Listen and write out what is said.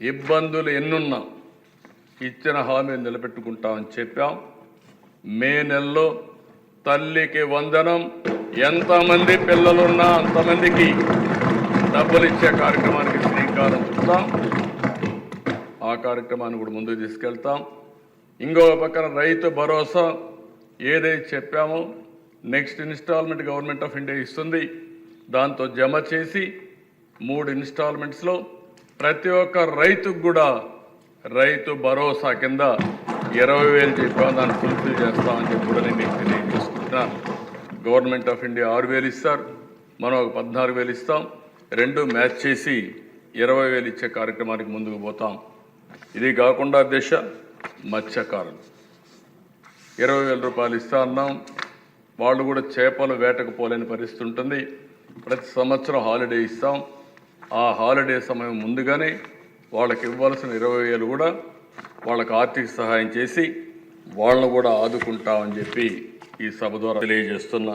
ఇబ్బందులు ఎన్నున్నా ఇచ్చిన హామీ నిలబెట్టుకుంటామని చెప్పాం. మే నెలలో తల్లికి వందనం, ఎంతమంది పిల్లలున్నా అంతమందికి డబ్బులు ఇచ్చే కార్యక్రమానికి శ్రీకారం చుడతాం. ఆ కార్యక్రమాన్ని కూడా ముందుకు తీసుకెళ్తాం. ఇంకో పక్కన రైతు భరోసా ఏదైతే చెప్పామో next installment government of India ఇస్తుంది. దాంతో జమ చేసి 3 ఇన్స్టాల్మెంట్స్లో ప్రతి ఒక్క రైతుకు కూడా రైతు భరోసా కింద 20,000 చెప్పాం. దాన్ని ఫుల్ఫిల్ చేస్తామని చెప్పి కూడా నేను మీకు తెలియజేసుకుంటున్నాను. గవర్నమెంట్ ఆఫ్ ఇండియా 6,000 ఇస్తారు, మనం ఒక 14,000 ఇస్తాం. 2 మ్యాచ్ చేసి 20,000 ఇచ్చే కార్యక్రమానికి ముందుకు పోతాం. ఇది కాకుండా మత్స్యకారులు 20,000 రూపాయలు ఇస్తా అన్నాం. వాళ్ళు కూడా చేపలు వేటకు పోలేని పరిస్థితి ఉంటుంది. ప్రతి సంవత్సరం హాలిడే ఇస్తాం. ఆ హాలిడే సమయం ముందుగానే వాళ్ళకి ఇవ్వాల్సిన 20,000 కూడా వాళ్ళకి ఆర్థిక సహాయం చేసి వాళ్ళను కూడా ఆదుకుంటామని చెప్పి ఈ సభ ద్వారా తెలియజేస్తున్నా.